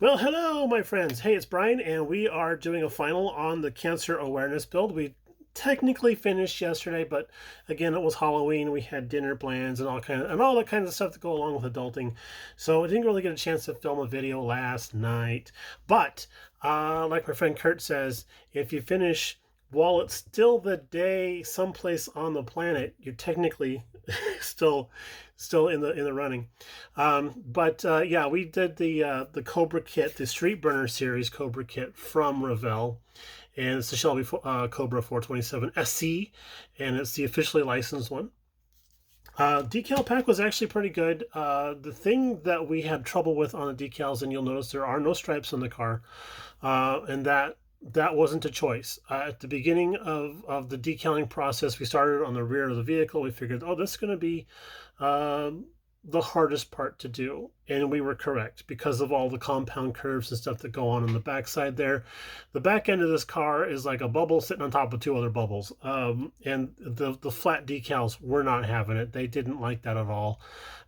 Well, hello, my friends. Hey, it's Brian, and we are doing a final on the cancer awareness build. We technically finished yesterday, but again, it was Halloween. We had dinner plans and all that kind of stuff to go along with adulting. So I didn't really get a chance to film a video last night. But like my friend Kurt says, if you finish while it's still the day someplace on the planet, you're technically still in the running. Yeah, we did the Cobra kit, the Street Burner series Cobra kit from Revell, and it's the Shelby Cobra 427 SC, and it's the officially licensed one. Decal pack was actually pretty good. The thing that we had trouble with on the decals, and you'll notice there are no stripes on the car, and that wasn't a choice. At the beginning of the decaling process, we started on the rear of the vehicle. We figured, oh, this is going to be the hardest part to do, and we were correct because of all the compound curves and stuff that go on the backside there. The back end of this car is like a bubble sitting on top of two other bubbles, and the flat decals were not having it. They didn't like that at all.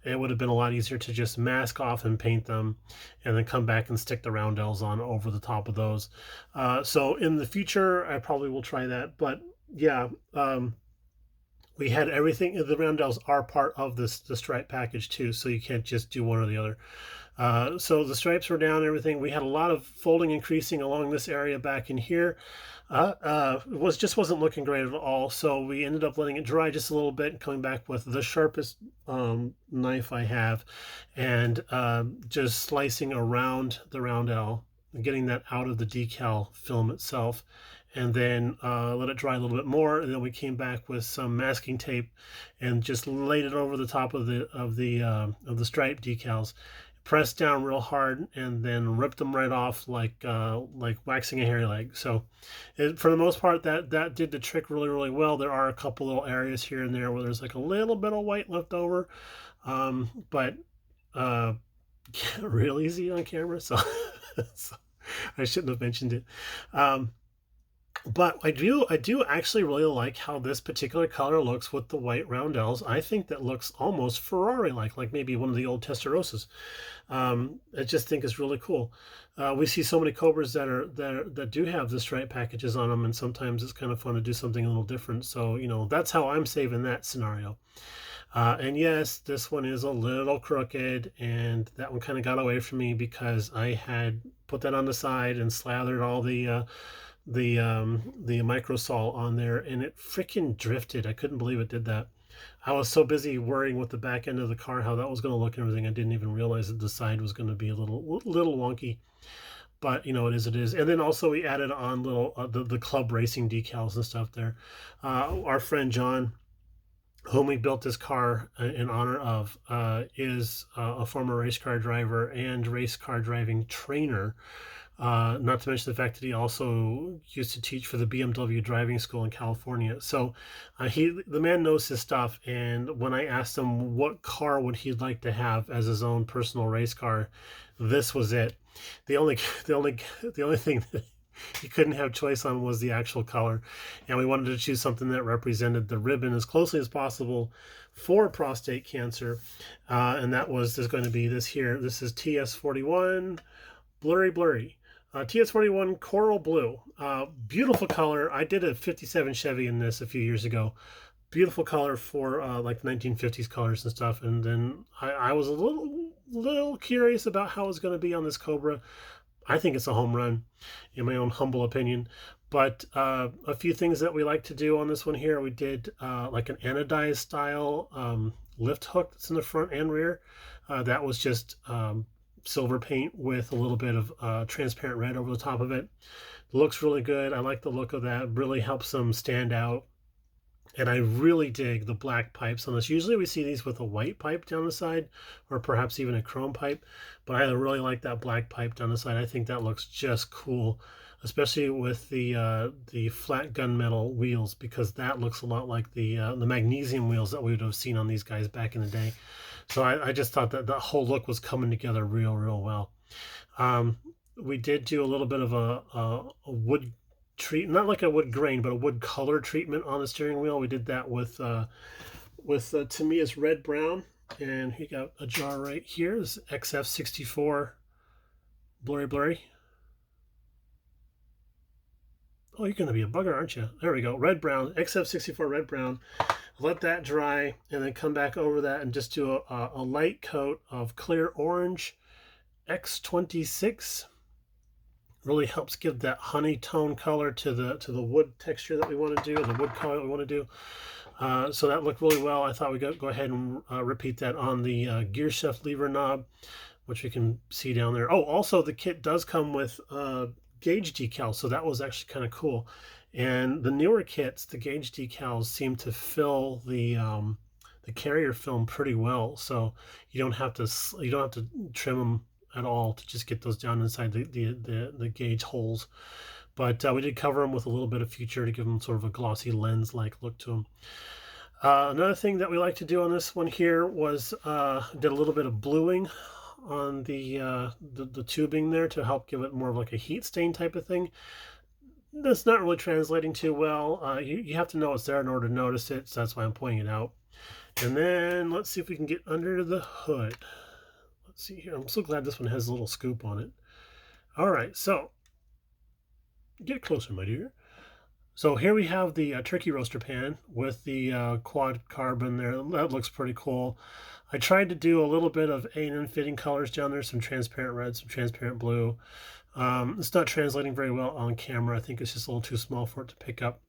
It would have been a lot easier to just mask off and paint them and then come back and stick the roundels on over the top of those. So in the future, I probably will try that. But yeah, we had everything. The roundels are part of the stripe package too, so you can't just do one or the other. So the stripes were down and everything. We had a lot of folding and creasing along this area back in here. Just wasn't looking great at all. So we ended up letting it dry just a little bit and coming back with the sharpest knife I have, and just slicing around the roundel, getting that out of the decal film itself, and then let it dry a little bit more. And then we came back with some masking tape and just laid it over the top of the stripe decals, pressed down real hard, and then ripped them right off like waxing a hairy leg. So for the most part, that did the trick really well. There are a couple little areas here and there where there's like a little bit of white left over, but real easy on camera, so, so I shouldn't have mentioned it. But I do actually really like how this particular color looks with the white roundels. I think that looks almost Ferrari-like maybe one of the old Testarossas. I just think it's really cool. We see so many Cobras that do have the stripe packages on them, and sometimes it's kind of fun to do something a little different. So, that's how I'm saving that scenario. And yes, this one is a little crooked, and that one kind of got away from me because I had put that on the side and slathered all the microsol on there, and it freaking drifted. I couldn't believe it did that. I was so busy worrying with the back end of the car, how that was going to look and everything. I didn't even realize that the side was going to be a little wonky. But it is. And then also we added on little the club racing decals and stuff there. Our friend John, whom we built this car in honor of, is a former race car driver and race car driving trainer. Not to mention the fact that he also used to teach for the BMW driving school in California. So the man knows his stuff. And when I asked him what car would he like to have as his own personal race car, this was it. The only thing that he couldn't have choice on was the actual color, and we wanted to choose something that represented the ribbon as closely as possible for prostate cancer, and there's going to be this here. This is TS41 blurry. TS41 coral blue, beautiful color. I did a 57 Chevy in this a few years ago. Beautiful color for like 1950s colors and stuff. And then I was a little curious about how it's going to be on this Cobra. I think it's a home run, in my own humble opinion. But a few things that we like to do on this one here, we did like an anodized style lift hook that's in the front and rear. That was just silver paint with a little bit of transparent red over the top of it. Looks really good. I like the look of that. Really helps them stand out. And I really dig the black pipes on this. Usually we see these with a white pipe down the side, or perhaps even a chrome pipe, but I really like that black pipe down the side. I think that looks just cool, especially with the flat gunmetal wheels, because that looks a lot like the magnesium wheels that we would have seen on these guys back in the day. So I just thought that the whole look was coming together real well. We did do a little bit of a wood not like a wood grain, but a wood color treatment on the steering wheel. We did that with Tamiya's red brown, and he got a jar right here. This XF64 blurry. Oh, you're going to be a bugger, aren't you? There we go. Red brown, XF64 red brown. Let that dry and then come back over that and just do a light coat of clear orange X26. Really helps give that honey tone color to the wood texture that we want to do, the wood color that we want to do. So that looked really well. I thought we'd go ahead and repeat that on the gear shift lever knob, which you can see down there. Oh, also the kit does come with gauge decals, so that was actually kind of cool. And the newer kits, the gauge decals seem to fill the carrier film pretty well, so you don't have to trim them at all to just get those down inside the gauge holes. But we did cover them with a little bit of future to give them sort of a glossy lens-like look to them. Another thing that we like to do on this one here was did a little bit of bluing on the tubing there to help give it more of like a heat stain type of thing. That's not really translating too well. You have to know it's there in order to notice it, so that's why I'm pointing it out. And then let's see if we can get under the hood. Let's see here. I'm so glad this one has a little scoop on it. All right, so get closer, my dear. So here we have the turkey roaster pan with the quad carbon there. That looks pretty cool. I tried to do a little bit of A&N fitting colors down there, some transparent red, some transparent blue. It's not translating very well on camera. I think it's just a little too small for it to pick up.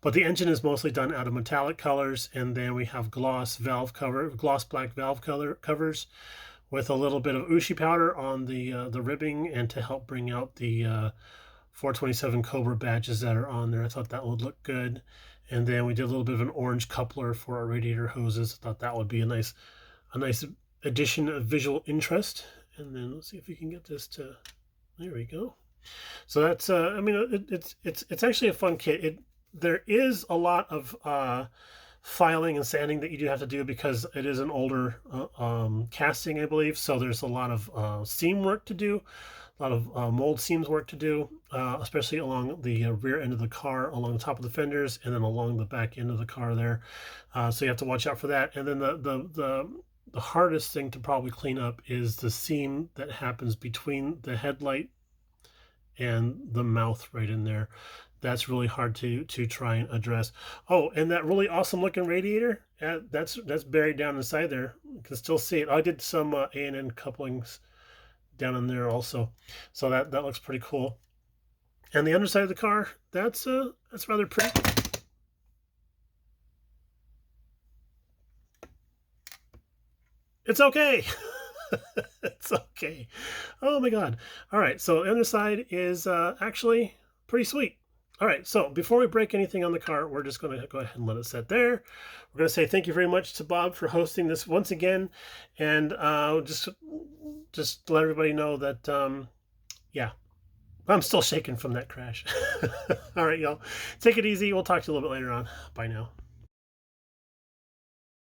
But the engine is mostly done out of metallic colors, and then we have gloss black valve covers with a little bit of Ushi powder on the ribbing, and to help bring out the 427 Cobra badges that are on there. I thought that would look good. And then we did a little bit of an orange coupler for our radiator hoses. I thought that would be a nice addition of visual interest. And then let's see if we can get this to, there we go. So that's I mean, it's actually a fun kit. There is a lot of filing and sanding that you do have to do because it is an older casting, I believe. So there's a lot of seam work to do, a lot of mold seams work to do, especially along the rear end of the car, along the top of the fenders, and then along the back end of the car there. So you have to watch out for that. And then the hardest thing to probably clean up is the seam that happens between the headlight and the mouth right in there. That's really hard to try and address. Oh, and that really awesome looking radiator, that's buried down inside there. You can still see it. I did some A&N couplings down in there also, so that looks pretty cool. And the underside of the car, that's rather pretty. It's okay. It's okay. Oh my God. All right, so the underside is actually pretty sweet. All right, so before we break anything on the car, we're just going to go ahead and let it set there. We're going to say thank you very much to Bob for hosting this once again, and just let everybody know that, yeah, I'm still shaking from that crash. All right, y'all. Take it easy. We'll talk to you a little bit later on. Bye now.